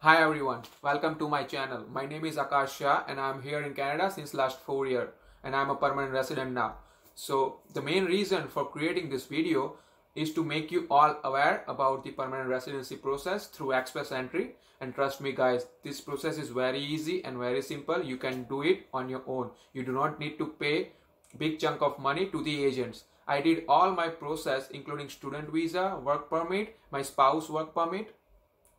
Hi everyone, welcome to my channel. My name is Akash Shah and I'm here in Canada since last 4 years and I'm a permanent resident now. So the main reason for creating this video is to make you all aware about the permanent residency process through express entry, and trust me guys, this process is very easy and very simple. You can do it on your own. You do not need to pay big chunk of money to the agents. I did all my process including student visa, work permit, my spouse work permit,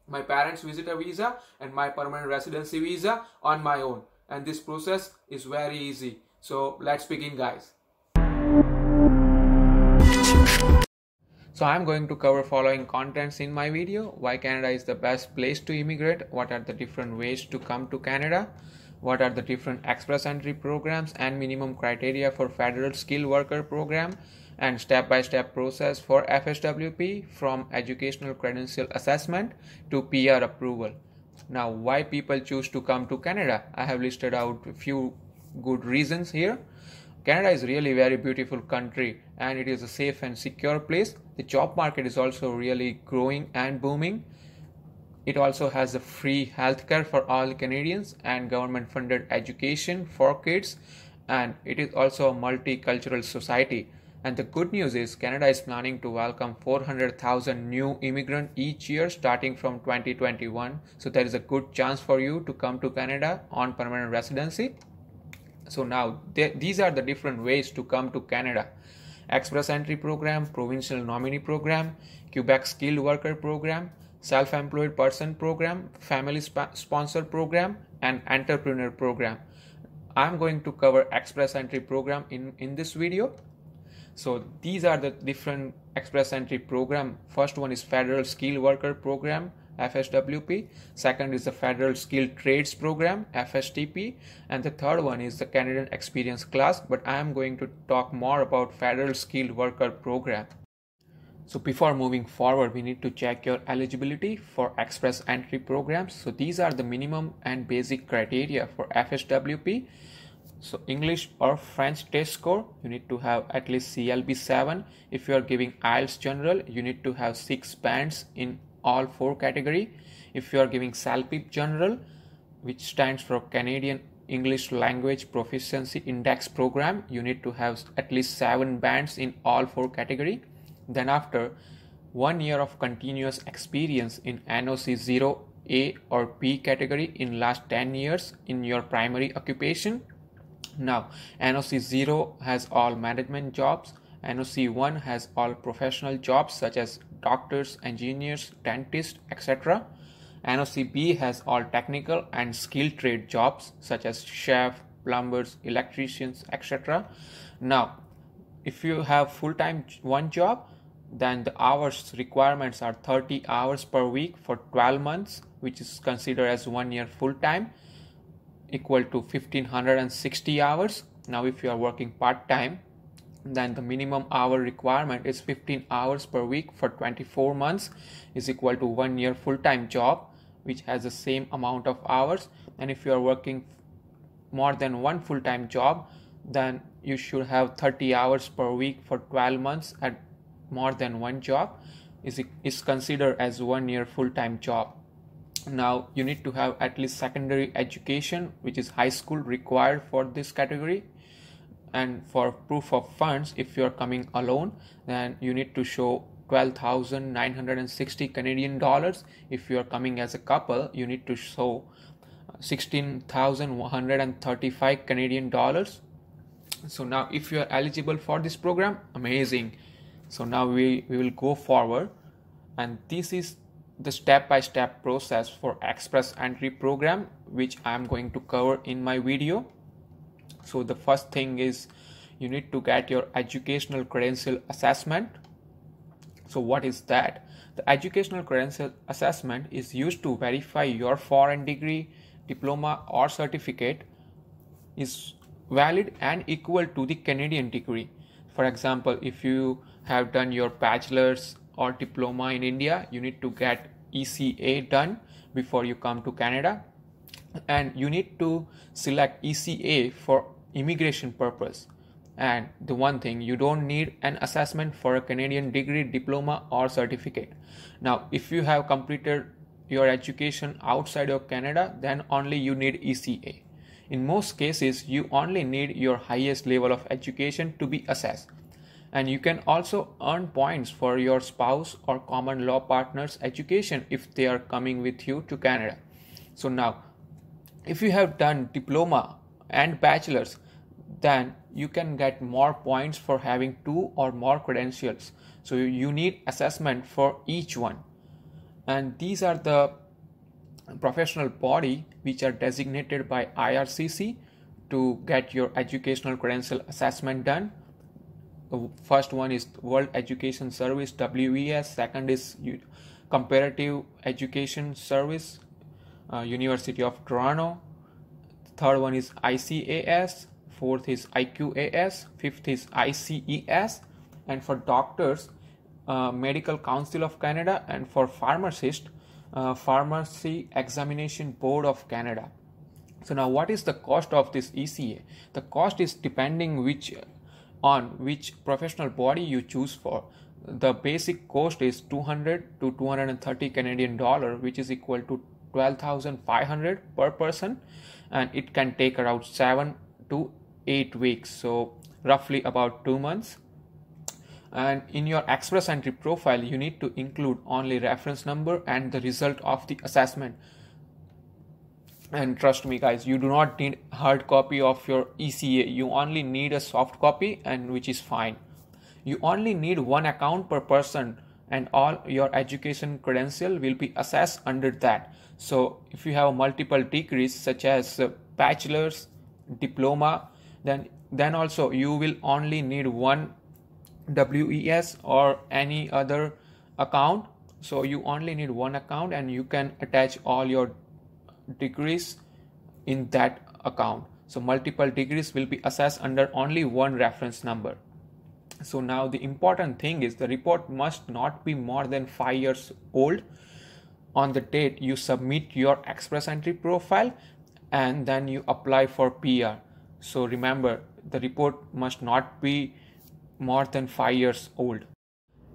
my parents visitor visa and my permanent residency visa on my own, and this process is very easy. So let's begin guys. So I'm going to cover following contents in my video: why Canada is the best place to immigrate, what are the different ways to come to Canada, what are the different express entry programs and minimum criteria for federal skilled worker program, and step-by-step process for FSWP from educational credential assessment to PR approval. Now, why people choose to come to Canada? I have listed out a few good reasons here. Canada is really very beautiful country and it is a safe and secure place. The job market is also really growing and booming. It also has a free healthcare for all Canadians and government funded education for kids, and it is also a multicultural society. And the good news is Canada is planning to welcome 400,000 new immigrants each year starting from 2021. So there is a good chance for you to come to Canada on permanent residency. So now these are the different ways to come to Canada: express entry program, provincial nominee program, Quebec skilled worker program, self-employed person program, family sponsor program, and entrepreneur program. I'm going to cover express entry program in this video. So these are the different express entry program. First one is federal skilled worker program, FSWP. Second is the federal skilled trades program, FSTP. And the third one is the Canadian experience class, but I am going to talk more about federal skilled worker program. So before moving forward, we need to check your eligibility for express entry programs. So these are the minimum and basic criteria for FSWP. So English or French test score, you need to have at least CLB 7. If you are giving IELTS general, you need to have 6 bands in all 4 category. If you are giving CELPIP general, which stands for Canadian English Language Proficiency Index program, you need to have at least 7 bands in all 4 category. Then after 1 year of continuous experience in NOC 0 A or B category in last 10 years in your primary occupation. Now NOC 0 has all management jobs, NOC 1 has all professional jobs such as doctors, engineers, dentists, etc. NOC B has all technical and skilled trade jobs such as chef, plumbers, electricians, etc. Now if you have full-time one job, then the hours requirements are 30 hours per week for 12 months, which is considered as 1 year full-time, equal to 1560 hours. Now if you are working part-time, then the minimum hour requirement is 15 hours per week for 24 months, is equal to 1 year full-time job, which has the same amount of hours. And if you are working more than one full-time job, then you should have 30 hours per week for 12 months at more than one job, is considered as 1 year full-time job. Now you need to have at least secondary education, which is high school required for this category. And for proof of funds, if you are coming alone, then you need to show 12,960 Canadian dollars. If you are coming as a couple, you need to show 16,135 Canadian dollars. So now if you are eligible for this program, amazing. So now we will go forward, and this is the step-by-step process for express entry program, which I am going to cover in my video. So the first thing is you need to get your educational credential assessment. So what is that? The educational credential assessment is used to verify your foreign degree, diploma or certificate is valid and equal to the Canadian degree. For example, if you have done your bachelor's or diploma in India, you need to get ECA done before you come to Canada, and you need to select ECA for immigration purpose. And the one thing, you don't need an assessment for a Canadian degree, diploma or certificate. Now if you have completed your education outside of Canada, then only you need ECA. In most cases, you only need your highest level of education to be assessed. And you can also earn points for your spouse or common law partner's education if they are coming with you to Canada. So now, if you have done diploma and bachelor's, then you can get more points for having 2 or more credentials. So you need assessment for each one. And these are the professional body which are designated by IRCC to get your educational credential assessment done. The first one is World Education Service, WES. Second is Comparative Education Service, University of Toronto. Third one is ICAS. Fourth is IQAS. Fifth is ICES. And for doctors, Medical Council of Canada. And for pharmacists, Pharmacy Examination Board of Canada. So now what is the cost of this ECA? The cost is depending on which professional body you choose for. The basic cost is 200 to 230 Canadian dollar, which is equal to 12,500 per person, and it can take around 7 to 8 weeks, so roughly about 2 months. And in your express entry profile, you need to include only reference number and the result of the assessment. And trust me guys, you do not need hard copy of your ECA. You only need a soft copy, and which is fine. You only need one account per person, and all your education credential will be assessed under that. So if you have multiple degrees such as bachelor's, diploma, then also you will only need one WES or any other account. So you only need one account, and you can attach all your degrees in that account. So multiple degrees will be assessed under only one reference number. So now the important thing is the report must not be more than 5 years old on the date you submit your express entry profile and then you apply for PR. So remember, the report must not be more than 5 years old.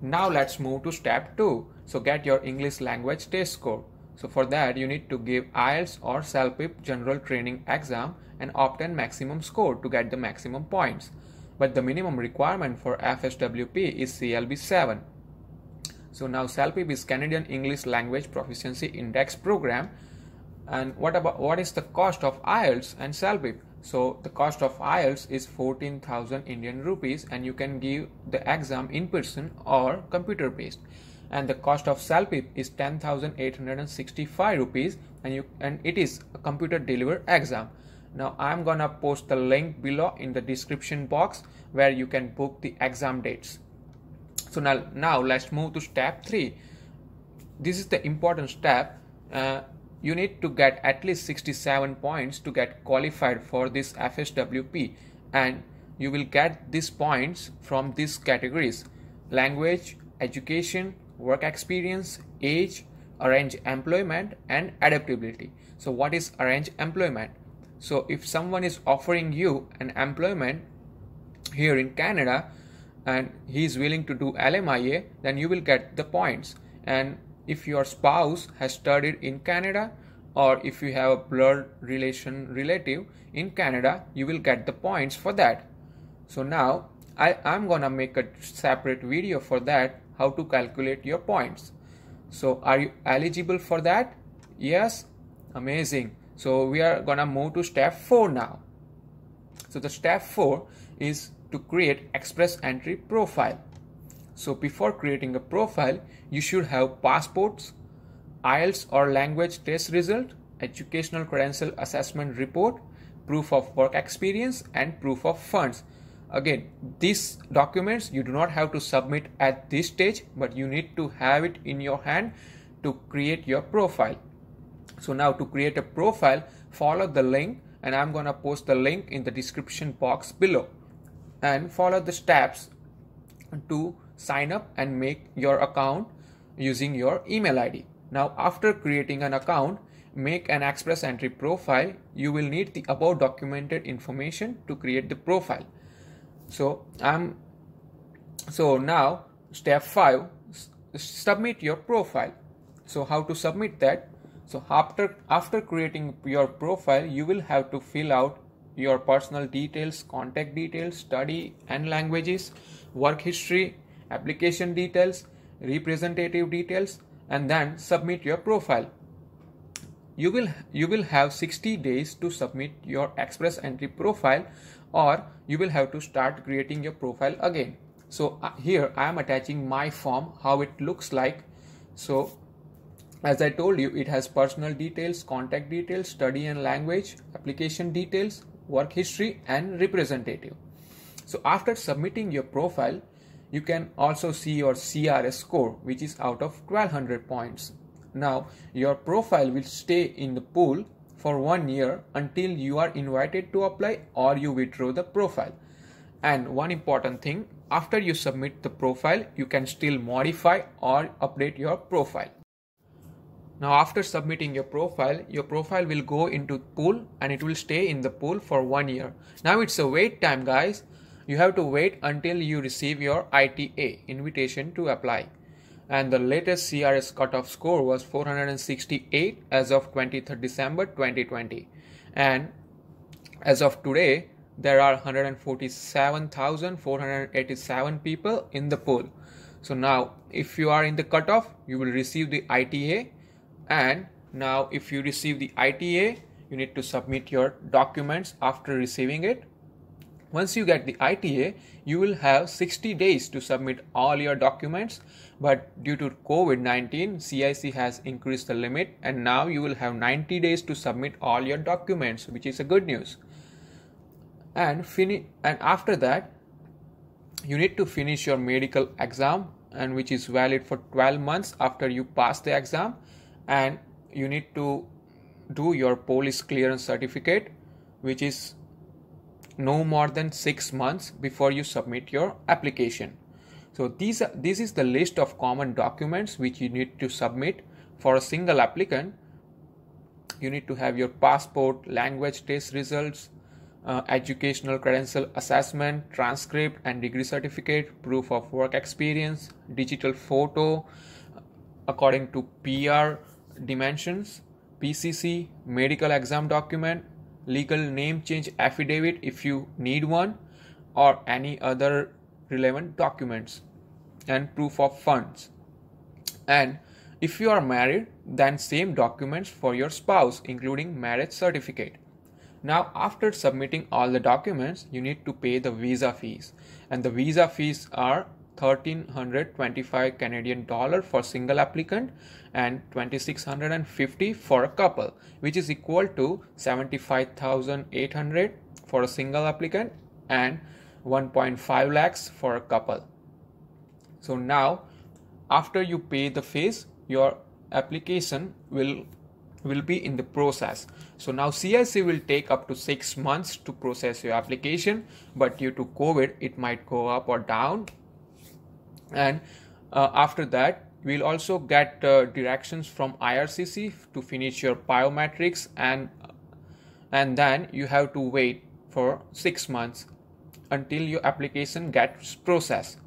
Now let's move to step 2. So get your English language test score. So for that you need to give IELTS or CELPIP general training exam and obtain maximum score to get the maximum points. But the minimum requirement for FSWP is CLB 7. So now CELPIP is Canadian English Language Proficiency Index program. And what is the cost of IELTS and CELPIP? So the cost of IELTS is 14,000 Indian rupees, and you can give the exam in person or computer based. And the cost of CELPIP is 10,865 rupees, and it is a computer delivered exam. Now I'm gonna post the link below in the description box where you can book the exam dates. So now let's move to step 3. This is the important step. You need to get at least 67 points to get qualified for this FSWP, and you will get these points from these categories: language, education, work experience, age, arrange employment, and adaptability. So what is arrange employment? So if someone is offering you an employment here in Canada and he is willing to do LMIA, then you will get the points. And if your spouse has studied in Canada, or if you have a blood relative in Canada, you will get the points for that. So now I'm gonna make a separate video for that, how to calculate your points. So are you eligible for that? Yes? Amazing. So we are gonna move to step 4 now. So the step 4 is to create express entry profile. So before creating a profile, you should have passports, IELTS or language test result, educational credential assessment report, proof of work experience, and proof of funds. Again, these documents you do not have to submit at this stage, but you need to have it in your hand to create your profile. So now to create a profile, follow the link, and I'm gonna post the link in the description box below, and follow the steps to sign up and make your account using your email ID. Now after creating an account, make an express entry profile. You will need the above documented information to create the profile. So now step 5, submit your profile. So how to submit that? So after creating your profile, you will have to fill out your personal details, contact details, study and languages, work history, application details, representative details, and then submit your profile. You will have 60 days to submit your express entry profile, or you will have to start creating your profile again. So here I am attaching my form, how it looks like. So as I told you, it has personal details, contact details, study and language, application details, work history and representative. So after submitting your profile, you can also see your CRS score, which is out of 1200 points. Now your profile will stay in the pool for 1 year until you are invited to apply or you withdraw the profile. And one important thing, after you submit the profile, you can still modify or update your profile. Now after submitting your profile will go into pool and it will stay in the pool for 1 year. Now it's a wait time, guys. You have to wait until you receive your ITA, invitation to apply. And the latest CRS cutoff score was 468 as of 23rd December 2020. And as of today, there are 147,487 people in the pool. So now if you are in the cutoff, you will receive the ITA. And now if you receive the ITA, you need to submit your documents after receiving it. Once you get the ITA, you will have 60 days to submit all your documents, but due to COVID-19, CIC has increased the limit and now you will have 90 days to submit all your documents, which is a good news. And after that, you need to finish your medical exam, and which is valid for 12 months after you pass the exam. And you need to do your police clearance certificate, which is no more than 6 months before you submit your application. So this is the list of common documents which you need to submit for a single applicant. You need to have your passport, language test results, educational credential assessment, transcript and degree certificate, proof of work experience, digital photo according to PR dimensions, PCC, medical exam document, legal name change affidavit if you need one, or any other relevant documents, and proof of funds. And if you are married, then same documents for your spouse, including marriage certificate. Now after submitting all the documents, you need to pay the visa fees, and the visa fees are 1,325 Canadian dollar for single applicant and 2,650 for a couple, which is equal to 75,800 for a single applicant and 1.5 lakhs for a couple. So now after you pay the fees, your application will be in the process. So now CIC will take up to 6 months to process your application, but due to COVID it might go up or down. And after that, we'll also get directions from IRCC to finish your biometrics, and then you have to wait for 6 months until your application gets processed.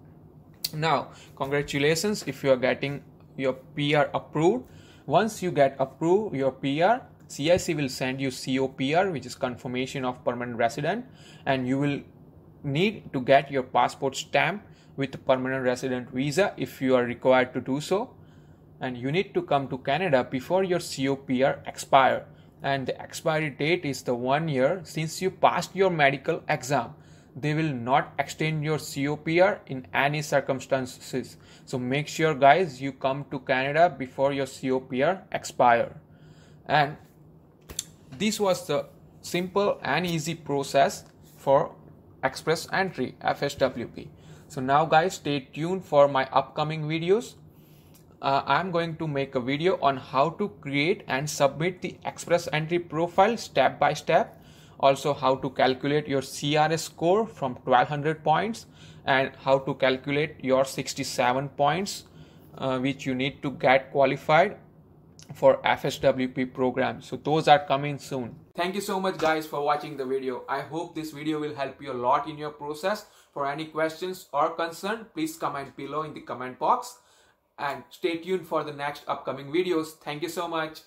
Now congratulations if you are getting your PR approved. Once you get approved your PR, CIC will send you COPR, which is confirmation of permanent resident, and you will need to get your passport stamp with permanent resident visa if you are required to do so. And you need to come to Canada before your COPR expire, and the expiry date is the 1 year since you passed your medical exam. They will not extend your COPR in any circumstances. So make sure guys you come to Canada before your COPR expire. And this was the simple and easy process for express entry FSWP. So now guys, stay tuned for my upcoming videos. I'm going to make a video on how to create and submit the express entry profile step by step. Also how to calculate your CRS score from 1200 points, and how to calculate your 67 points which you need to get qualified for FSWP program. So those are coming soon. Thank you so much guys for watching the video. I hope this video will help you a lot in your process. For any questions or concern, please comment below in the comment box. and stay tuned for the next upcoming videos. Thank you so much.